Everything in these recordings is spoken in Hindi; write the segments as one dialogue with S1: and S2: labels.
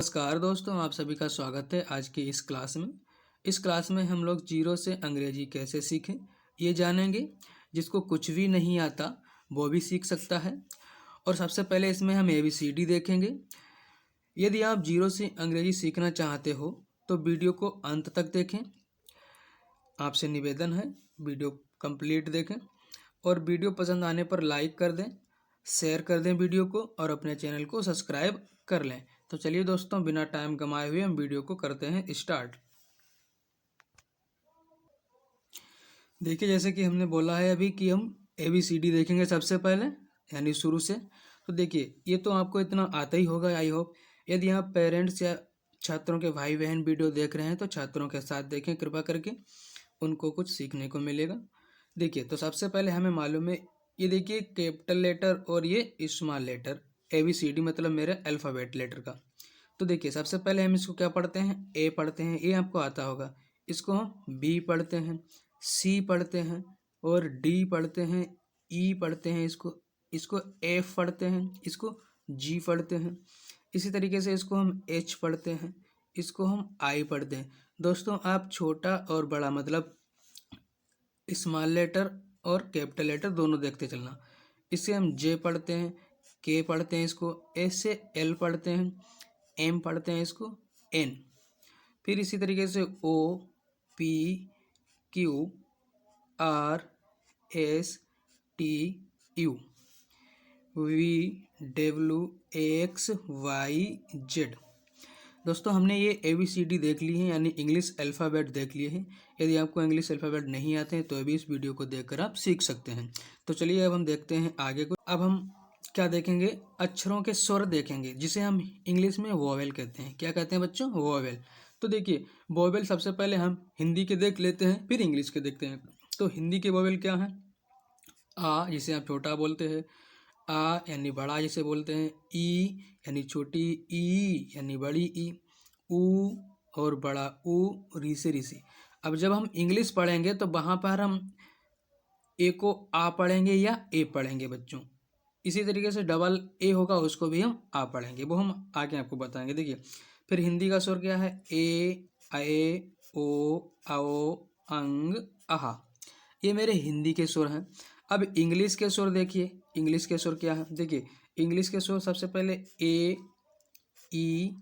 S1: नमस्कार दोस्तों, आप सभी का स्वागत है आज की इस क्लास में। इस क्लास में हम लोग जीरो से अंग्रेजी कैसे सीखें ये जानेंगे। जिसको कुछ भी नहीं आता वो भी सीख सकता है। और सबसे पहले इसमें हम ABCD देखेंगे। यदि आप जीरो से अंग्रेजी सीखना चाहते हो तो वीडियो को अंत तक देखें। आपसे निवेदन है वीडियो कंप्लीट देखें और वीडियो पसंद आने पर लाइक कर दें, शेयर कर दें वीडियो को और अपने चैनल को सब्सक्राइब कर लें। तो चलिए दोस्तों, बिना टाइम गंवाए हुए हम वीडियो को करते हैं स्टार्ट। देखिए, जैसे कि हमने बोला है अभी कि हम ABCD देखेंगे सबसे पहले, यानी शुरू से। तो देखिए, ये तो आपको इतना आता ही होगा आई होप। यदि आप पेरेंट्स या छात्रों के भाई बहन वीडियो देख रहे हैं तो छात्रों के साथ देखें कृपा करके, उनको कुछ सीखने को मिलेगा। देखिए, तो सबसे पहले हमें मालूम है, ये देखिए कैपिटल लेटर और ये स्मॉल लेटर। ABCD मतलब मेरे अल्फ़ाबेट लेटर का। तो देखिए, सबसे पहले हम इसको क्या पढ़ते हैं, ए पढ़ते हैं, ये आपको आता होगा। इसको हम बी पढ़ते हैं, सी पढ़ते हैं और डी पढ़ते हैं, ई पढ़ते हैं, इसको इसको एफ पढ़ते हैं, इसको जी पढ़ते हैं। इसी तरीके से इसको हम एच पढ़ते हैं, इसको हम आई पढ़ते हैं। दोस्तों, आप छोटा और बड़ा मतलब स्मॉल लेटर और कैपिटल लेटर दोनों देखते चलना। इससे हम जे पढ़ते हैं, के पढ़ते हैं, इसको एस से एल पढ़ते हैं, एम पढ़ते हैं, इसको एन। फिर इसी तरीके से O P Q R S T U V W X Y Z. दोस्तों, हमने ये ABCD देख ली है, यानी इंग्लिश अल्फ़ाबेट देख लिए हैं। यदि आपको इंग्लिश अल्फ़ाबेट नहीं आते हैं तो अभी इस वीडियो को देखकर आप सीख सकते हैं। तो चलिए अब हम देखते हैं आगे को। अब हम क्या देखेंगे, अक्षरों के स्वर देखेंगे, जिसे हम इंग्लिश में वोवेल कहते हैं। क्या कहते हैं बच्चों, वोवेल। तो देखिए, वोवेल सबसे पहले हम हिंदी के देख लेते हैं, फिर इंग्लिश के देखते हैं। तो हिंदी के वोवेल क्या हैं, आ जिसे आप छोटा बोलते हैं, आ यानी बड़ा जिसे बोलते हैं, ई यानी छोटी ई यानी बड़ी ई, ऊ और बड़ा ऊ, री से ऋषि। अब जब हम इंग्लिश पढ़ेंगे तो वहाँ पर हम ए को आ पढ़ेंगे या ए पढ़ेंगे बच्चों। इसी तरीके से डबल ए होगा, उसको भी हम आ पढ़ेंगे, वो हम आगे आपको बताएंगे। देखिए, फिर हिंदी का स्वर क्या है, ए ए ओ आओ अंग आहा। ये मेरे हिंदी के स्वर हैं। अब इंग्लिश के स्वर देखिए, इंग्लिश के स्वर क्या है। देखिए, इंग्लिश के स्वर सबसे पहले ए ई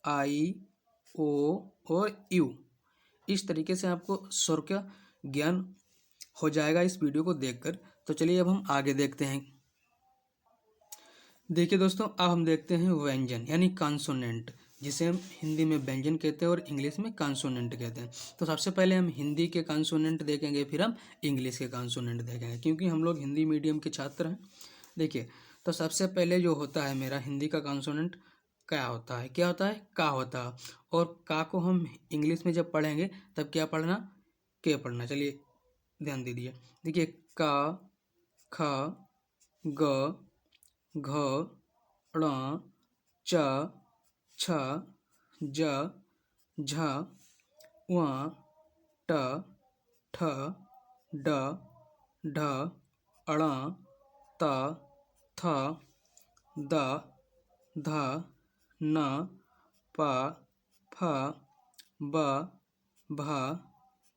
S1: आई ओ और यू। इस तरीके से आपको स्वर का ज्ञान हो जाएगा इस वीडियो को देखकर। तो चलिए अब हम आगे देखते हैं। देखिए दोस्तों, अब हम देखते हैं व्यंजन यानी कॉन्सोनेंट, जिसे हम हिंदी में व्यंजन कहते हैं और इंग्लिश में कॉन्सोनेंट कहते हैं। तो सबसे पहले हम हिंदी के कॉन्सोनेंट देखेंगे, फिर हम इंग्लिश के कॉन्सोनेंट देखेंगे, क्योंकि हम लोग हिंदी मीडियम के छात्र हैं। देखिए, तो सबसे पहले जो होता है मेरा हिंदी का कॉन्सोनेंट क्या होता है, क्या होता है, का होता है। और का को हम इंग्लिश में जब पढ़ेंगे तब क्या पढ़ना, के पढ़ना। चलिए ध्यान दीजिए। देखिए, का ख ग घ ण च छ ज झ व ट ठ ड ढ ण त थ द ध न प फ ब भ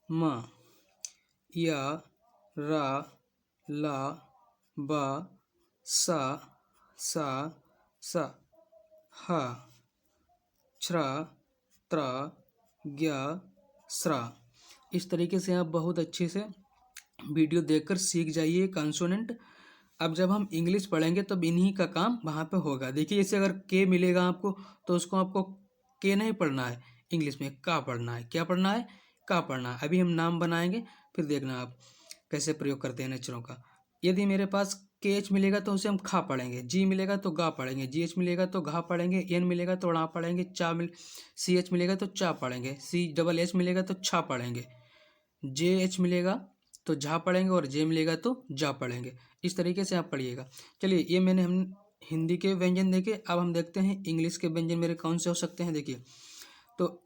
S1: म य र ल ब स स स ह छ्र त्र ज्ञ स्र। इस तरीके से आप बहुत अच्छे से वीडियो देखकर सीख जाइए कॉन्सोनेंट। अब जब हम इंग्लिश पढ़ेंगे तब इन्हीं का काम वहाँ पे होगा। देखिए, जैसे अगर के मिलेगा आपको तो उसको आपको के नहीं पढ़ना है, इंग्लिश में का पढ़ना है। क्या पढ़ना है, का पढ़ना है। अभी हम नाम बनाएंगे, फिर देखना आप कैसे प्रयोग करते हैं अक्षरों का। यदि मेरे पास के एच मिलेगा तो उसे हम खा पढ़ेंगे, जी मिलेगा तो गा पढ़ेंगे, जी एच मिलेगा तो घा पढ़ेंगे, एन मिलेगा तो ड़ा पढ़ेंगे, सी एच मिलेगा तो चा पढ़ेंगे, सी डबल एच मिलेगा तो छा पढ़ेंगे, जे एच मिलेगा तो झा पढ़ेंगे और जे मिलेगा तो जा पढ़ेंगे। इस तरीके से आप पढ़िएगा। चलिए, ये मैंने हम हिंदी के व्यंजन देखे। अब हम देखते हैं इंग्लिश के व्यंजन मेरे कौन से हो सकते हैं। देखिए, तो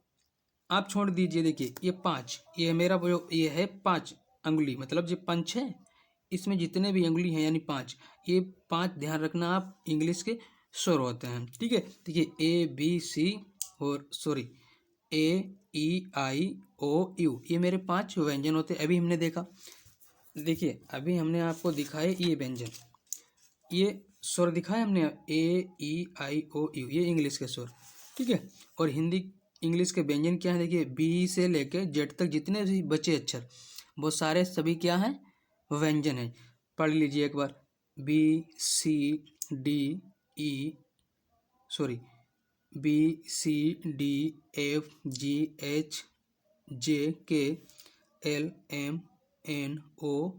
S1: आप छोड़ दीजिए। देखिए, ये पाँच, ये मेरा ये है 5 अंगुली, मतलब जो पंच है इसमें जितने भी अंगुली हैं यानी 5, ये 5 ध्यान रखना आप इंग्लिश के स्वर होते हैं। ठीक है, देखिए ए बी सी और sorry A E I O you, ये मेरे 5 व्यंजन होते हैं। अभी हमने देखा, देखिए अभी हमने आपको दिखाए ये व्यंजन, ये स्वर दिखाए हमने, ए ई आई ओ यू, ये इंग्लिश के स्वर। ठीक है, और हिंदी इंग्लिश के व्यंजन क्या है, देखिए बी से लेके जेड तक जितने भी बचे अक्षर वो सारे सभी क्या हैं, व्यंजन है। पढ़ लीजिए एक बार, B C D E sorry B C D F G H J K L M N O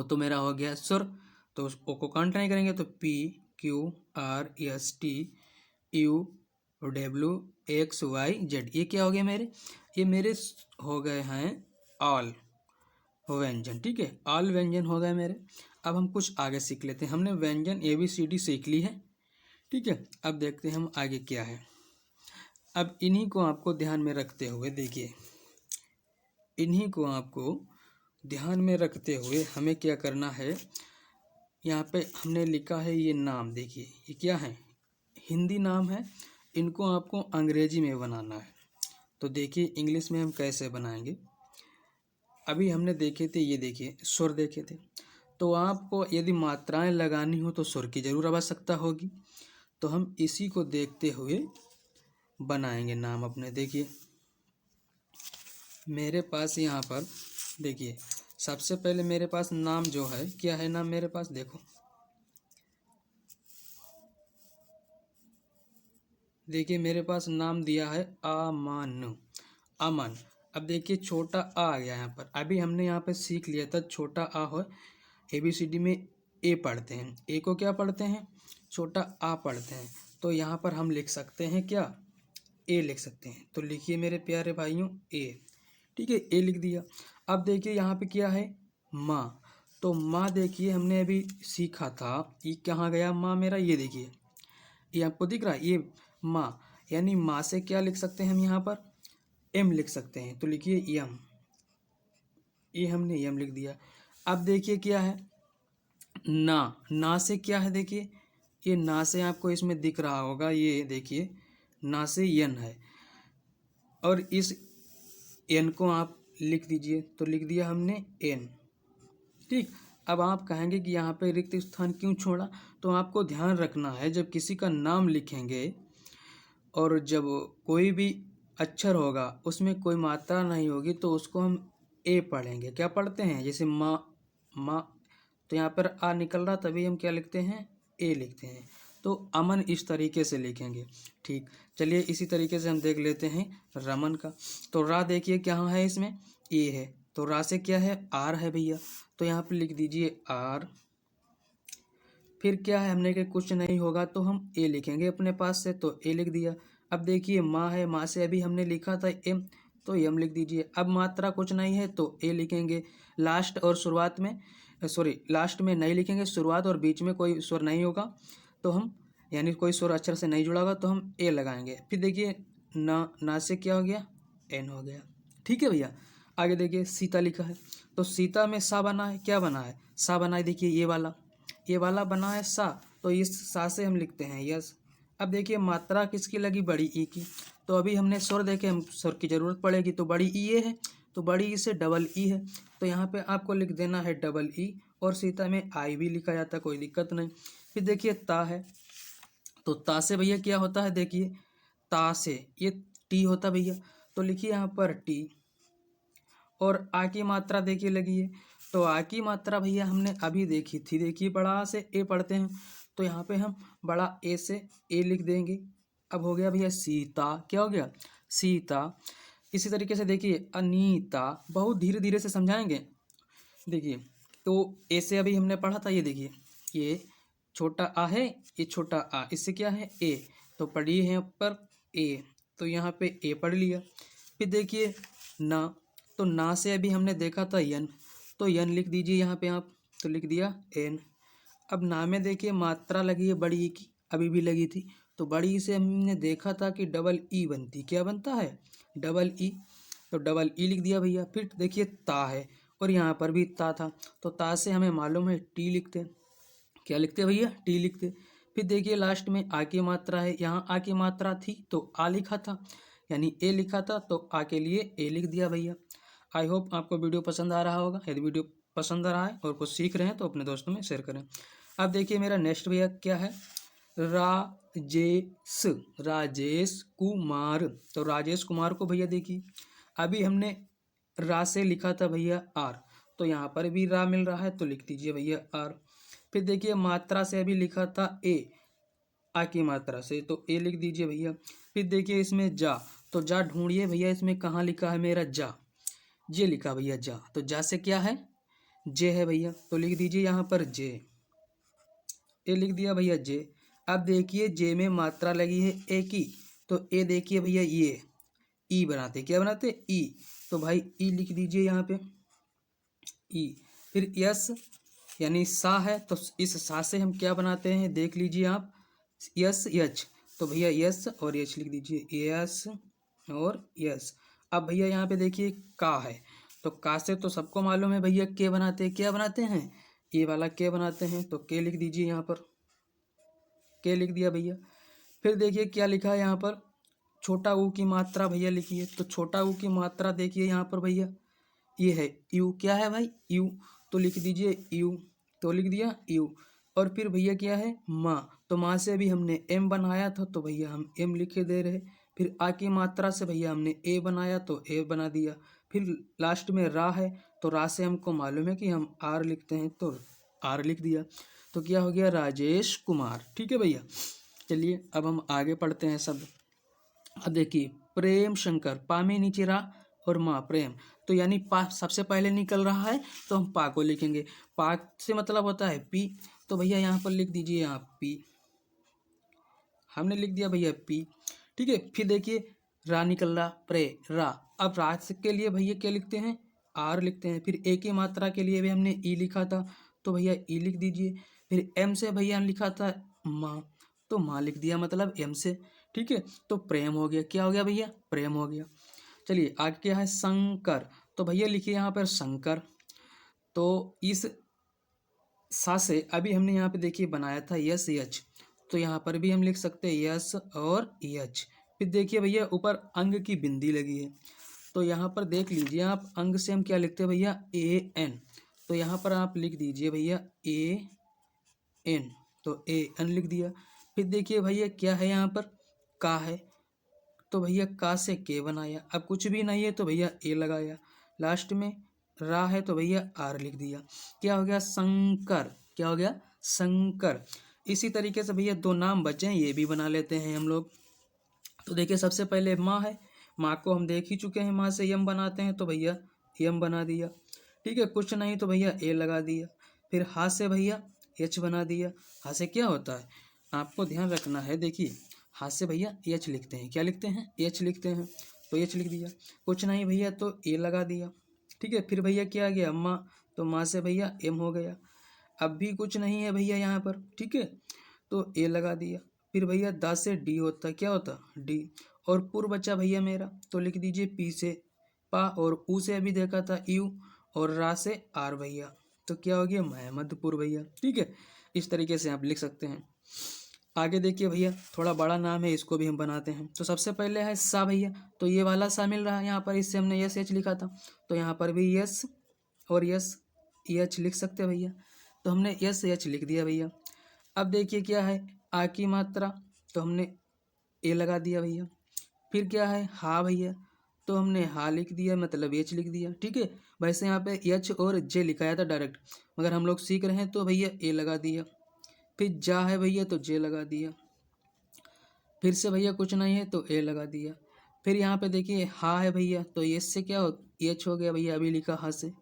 S1: तो मेरा हो गया स्वर, तो उस ओ को काउंट नहीं करेंगे तो P Q R S T U W X Y Z, ये क्या हो गया मेरे, ये मेरे हो गए हैं ऑल व्यंजन। ठीक है, ऑल व्यंजन हो गए मेरे। अब हम कुछ आगे सीख लेते हैं। हमने व्यंजन ए बी सी डी सीख ली है। ठीक है, अब देखते हैं हम आगे क्या है। अब इन्हीं को आपको ध्यान में रखते हुए देखिए, इन्हीं को आपको ध्यान में रखते हुए हमें क्या करना है, यहाँ पे हमने लिखा है ये नाम, देखिए ये क्या है, हिंदी नाम है, इनको आपको अंग्रेजी में बनाना है। तो देखिए इंग्लिश में हम कैसे बनाएंगे। अभी हमने देखे थे, ये देखिए स्वर देखे थे, तो आपको यदि मात्राएं लगानी हो तो स्वर की जरूर आवश्यकता होगी। तो हम इसी को देखते हुए बनाएंगे नाम अपने। देखिए मेरे पास यहाँ पर देखिए, सबसे पहले मेरे पास नाम जो है, क्या है नाम मेरे पास, देखो देखिए मेरे पास नाम दिया है अमन, अमन। अब देखिए छोटा आ गया यहाँ पर, अभी हमने यहाँ पे सीख लिया था छोटा आ हो, ABCD में ए पढ़ते हैं, ए को क्या पढ़ते हैं, छोटा आ पढ़ते हैं। तो यहाँ पर हम लिख सकते हैं क्या, ए लिख सकते हैं। तो लिखिए मेरे प्यारे भाइयों ए। ठीक है, ए लिख दिया। अब देखिए यहाँ पे क्या है, माँ। तो माँ देखिए हमने अभी सीखा था, ये कहाँ गया माँ मेरा, ये देखिए ये आपको दिख रहा है, ये माँ, यानी माँ से क्या लिख सकते हैं हम यहाँ पर, एम लिख सकते हैं। तो लिखिए यम, ये हमने यम लिख दिया। अब देखिए क्या है, ना, ना से क्या है, देखिए ये ना से आपको इसमें दिख रहा होगा, ये देखिए ना से यन है, और इस एन को आप लिख दीजिए। तो लिख दिया हमने एन। ठीक, अब आप कहेंगे कि यहाँ पे रिक्त स्थान क्यों छोड़ा, तो आपको ध्यान रखना है जब किसी का नाम लिखेंगे और जब कोई भी अक्षर होगा उसमें कोई मात्रा नहीं होगी तो उसको हम ए पढ़ेंगे। क्या पढ़ते हैं, जैसे माँ, माँ, तो यहाँ पर आ निकल रहा, तभी हम क्या लिखते हैं, ए लिखते हैं। तो अमन इस तरीके से लिखेंगे। ठीक, चलिए इसी तरीके से हम देख लेते हैं रमन का। तो रा देखिए क्या है, इसमें ए है, तो रा से क्या है, आर है भैया, तो यहाँ पे लिख दीजिए आर। फिर क्या है, हमने के कुछ नहीं होगा तो हम ए लिखेंगे अपने पास से, तो ए लिख दिया। अब देखिए माँ है, माँ से अभी हमने लिखा था एम, तो एम लिख दीजिए। अब मात्रा कुछ नहीं है तो ए लिखेंगे। लास्ट और शुरुआत में, सॉरी लास्ट में नहीं लिखेंगे, शुरुआत और बीच में कोई स्वर नहीं होगा तो हम, यानी कोई स्वर अक्षर से नहीं जुड़ा होगा तो हम ए लगाएंगे। फिर देखिए ना, ना से क्या हो गया, एन हो गया। ठीक है भैया, आगे देखिए सीता लिखा है, तो सीता में सा बना है, क्या बना है, सा बना है, देखिए ये वाला बना है सा, तो इस सा से हम लिखते हैं यस। अब देखिए मात्रा किसकी लगी, बड़ी ई की, तो अभी हमने स्वर देखे, हम स्वर की जरूरत पड़ेगी, तो बड़ी ई ये है, तो बड़ी ई से डबल ई है, तो यहाँ पे आपको लिख देना है डबल ई, और सीता में आई भी लिखा जाता है, कोई दिक्कत नहीं। फिर देखिए ता है, तो ता से भैया क्या होता है, देखिए ता से ये टी होता भैया, तो लिखिए यहाँ पर टी। और आ की मात्रा देखिए लगी है, तो आ की मात्रा भैया हमने अभी देखी थी, देखिए बड़ा आ से ए पढ़ते हैं, तो यहाँ पे हम बड़ा ए से ए लिख देंगे। अब हो गया भैया सीता, क्या हो गया, सीता। इसी तरीके से देखिए अनीता, बहुत धीरे धीरे से समझाएंगे। देखिए तो ए से अभी हमने पढ़ा था, ये देखिए ये छोटा आ है, ये छोटा आ, इससे क्या है ए, तो पढ़िए यहाँ पर ए, तो यहाँ पे ए पढ़ लिया। फिर देखिए ना, तो ना से अभी हमने देखा था यन, तो यन लिख दीजिए यहाँ पे आप, तो लिख दिया एन। अब ना में देखिए मात्रा लगी है बड़ी ई की, अभी भी लगी थी, तो बड़ी ई से हमने देखा था कि डबल ई बनती, क्या बनता है, डबल ई, तो डबल ई लिख दिया भैया। फिर देखिए ता है, और यहाँ पर भी ता था, तो ता से हमें मालूम है टी लिखते, क्या लिखते भैया, टी लिखते। फिर देखिए लास्ट में आ की मात्रा है, यहाँ आ की मात्रा थी तो आ लिखा था, यानी ए लिखा था तो आ के लिए ए लिख दिया भैया। आई होप आपको वीडियो पसंद आ रहा होगा। यदि वीडियो पसंद आ रहा है और कुछ सीख रहे हैं तो अपने दोस्तों में शेयर करें। अब देखिए मेरा नेक्स्ट भैया क्या है, राजेश कुमार। तो राजेश कुमार को भैया देखिए अभी हमने रा से लिखा था भैया आर, तो यहाँ पर भी रा मिल रहा है तो लिख दीजिए भैया आर। फिर देखिए मात्रा से अभी लिखा था ए, आ की मात्रा से, तो ए लिख दीजिए भैया। फिर देखिए इसमें जा, तो जा ढूंढिए भैया इसमें कहाँ लिखा है मेरा जा, जे लिखा भैया जा, तो जा से क्या है जे है भैया, तो लिख दीजिए यहाँ पर जे, ए लिख दिया भैया जे। अब देखिए जे में मात्रा लगी है ए की, तो ए देखिए भैया ये ई बनाते, क्या बनाते ई, तो भाई ई लिख दीजिए यहाँ पे ई। फिर यस यानी सा है, तो इस सा से हम क्या बनाते हैं देख लीजिए आप, यस यच, तो भैया यस और यच लिख दीजिए, यस और यस। अब भैया यहाँ पे देखिए का है, तो का से तो सबको मालूम है भैया के बनाते हैं, क्या बनाते हैं ये वाला के बनाते हैं, तो के लिख दीजिए यहाँ पर, के लिख दिया भैया। फिर देखिए क्या लिखा है यहाँ पर, छोटा ऊ की मात्रा भैया लिखिए, तो छोटा ऊ की मात्रा देखिए यहाँ पर भैया ये है यू, क्या है भाई यू, तो लिख दीजिए यू, तो लिख दिया यू। और फिर भैया क्या है माँ, तो माँ से भी हमने एम बनाया था तो भैया हम एम लिखे दे रहे। फिर आ की मात्रा से भैया हमने ए बनाया तो ए बना दिया। फिर लास्ट में रा है, तो रा से हमको मालूम है कि हम आर लिखते हैं तो आर लिख दिया, तो क्या हो गया राजेश कुमार। ठीक है भैया, चलिए अब हम आगे पढ़ते हैं शब्द। अब देखिए प्रेम शंकर, पा में नीचे रा और माँ प्रेम, तो यानी पा सबसे पहले निकल रहा है तो हम पा को लिखेंगे, पा से मतलब होता है पी, तो भैया यहाँ पर लिख दीजिए यहाँ पी, हमने लिख दिया भैया पी। ठीक है, फिर देखिए रा निकल रहा प्रे रा, अब रा के लिए भैया क्या लिखते हैं आर लिखते हैं। फिर ए की मात्रा के लिए भी हमने ई लिखा था तो भैया ई लिख दीजिए। फिर एम से भैया लिखा था माँ, तो माँ लिख दिया मतलब एम से। ठीक है, तो प्रेम हो गया, क्या हो गया भैया प्रेम हो गया। चलिए आगे क्या है शंकर, तो भैया लिखिए यहाँ पर शंकर, तो इस सा से अभी हमने यहाँ पे देखिए बनाया था यस यच, तो यहाँ पर भी हम लिख सकते हैं यस और यच। फिर देखिए भैया ऊपर अंग की बिंदी लगी है, तो यहाँ पर देख लीजिए आप अंग से हम क्या लिखते हैं भैया ए एन, तो यहाँ पर आप लिख दीजिए भैया ए एन, तो ए एन लिख दिया। फिर देखिए भैया क्या है यहाँ पर का है, तो भैया का से के बनाया, अब कुछ भी नहीं है तो भैया ए लगाया, लास्ट में रा है तो भैया आर लिख दिया, क्या हो गया शंकर, क्या हो गया शंकर। इसी तरीके से भैया दो नाम बचे हैं ये भी बना लेते हैं हम लोग। तो देखिए सबसे पहले माँ है, माँ को हम देख ही चुके हैं, माँ से यम बनाते हैं तो भैया यम बना दिया। ठीक है, कुछ नहीं तो भैया ए लगा दिया। फिर हा से भैया एच बना दिया, हा से क्या होता है आपको ध्यान रखना है, देखिए हाथ से भैया एच लिखते हैं, क्या लिखते हैं एच लिखते हैं, तो एच लिख दिया। कुछ नहीं भैया तो ए लगा दिया। ठीक है, फिर भैया क्या आ गया माँ, तो माँ से भैया एम हो गया। अब भी कुछ नहीं है भैया यहाँ पर, ठीक है, तो ए लगा दिया। फिर भैया दा से डी होता, क्या होता डी, और पुर बचा भैया मेरा, तो लिख दीजिए पी से पा, और ऊ से अभी देखा था यू, और रा से आर भैया, तो क्या हो गया महमदपुर भैया। ठीक है, इस तरीके से आप लिख सकते हैं। आगे देखिए भैया थोड़ा बड़ा नाम है, इसको भी हम बनाते हैं। तो सबसे पहले है सा भैया, तो ये वाला सा मिल रहा है यहाँ पर, इससे हमने यस एच लिखा था, तो यहाँ पर भी यस और यस एच लिख सकते हैं भैया, तो हमने यस एच लिख दिया भैया। अब देखिए क्या है आ की मात्रा, तो हमने ए लगा दिया भैया। फिर क्या है हा भैया, तो हमने हा लिख दिया मतलब एच लिख दिया। ठीक है, वैसे यहाँ पे एच और जे लिखाया था डायरेक्ट, मगर हम लोग सीख रहे हैं तो भैया ए लगा दिया। फिर जा है भैया तो जे लगा दिया, फिर से भैया कुछ नहीं है तो ए लगा दिया। फिर यहाँ पे देखिए हा है भैया, तो एस से क्या हो एच हो गया भैया, अभी लिखा हा से।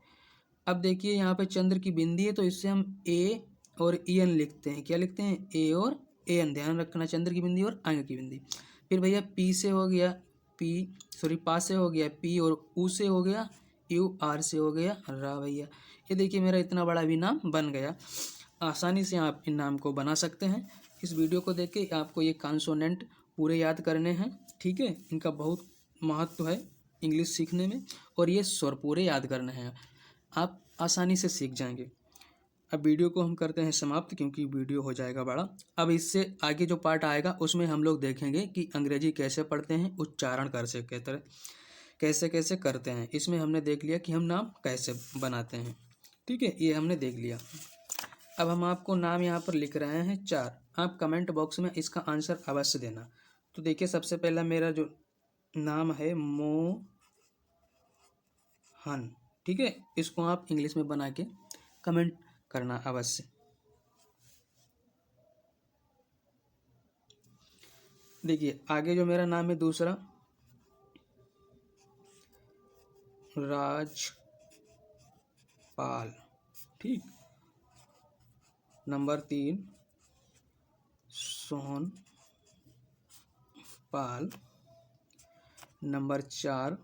S1: अब देखिए यहाँ पे चंद्र की बिंदी है, तो इससे हम ए और ई एन लिखते हैं, क्या लिखते हैं ए और ए एन, ध्यान रखना चंद्र की बिंदी और अंग की बिंदी। फिर भैया पी से हो गया पी, सॉरी पा से हो गया पी, और ऊ से हो गया यू, आर से हो गया रा भैया। ये देखिए मेरा इतना बड़ा भी नाम बन गया। आसानी से आप इन नाम को बना सकते हैं। इस वीडियो को देख के आपको ये कॉन्सोनेंट पूरे याद करने हैं। ठीक है, इनका बहुत महत्व है इंग्लिश सीखने में, और ये स्वर पूरे याद करने हैं, आप आसानी से सीख जाएंगे। अब वीडियो को हम करते हैं समाप्त, क्योंकि वीडियो हो जाएगा बड़ा। अब इससे आगे जो पार्ट आएगा उसमें हम लोग देखेंगे कि अंग्रेजी कैसे पढ़ते हैं, उच्चारण कैसे कैसे करते हैं। इसमें हमने देख लिया कि हम नाम कैसे बनाते हैं, ठीक है, ये हमने देख लिया। अब हम आपको नाम यहाँ पर लिख रहे हैं 4। आप कमेंट बॉक्स में इसका आंसर अवश्य देना। तो देखिए, सबसे पहला मेरा जो नाम है मोहन, ठीक है, इसको आप इंग्लिश में बना के कमेंट करना अवश्य। देखिए आगे जो मेरा नाम है दूसरा, राजपाल, ठीक। नंबर 3 सोहनपाल। नंबर 4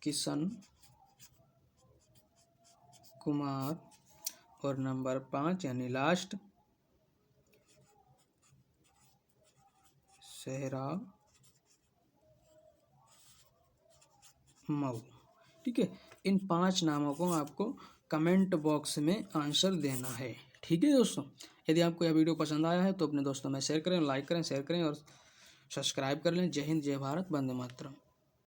S1: किशन कुमार। और नंबर 5 यानी लास्ट, सहरा मऊ, ठीक है। इन 5 नामों को आपको कमेंट बॉक्स में आंसर देना है, ठीक है दोस्तों। यदि आपको यह वीडियो पसंद आया है तो अपने दोस्तों में शेयर करें, लाइक करें, शेयर करें और सब्सक्राइब कर लें। जय हिंद, जय भारत, वंदे मातरम।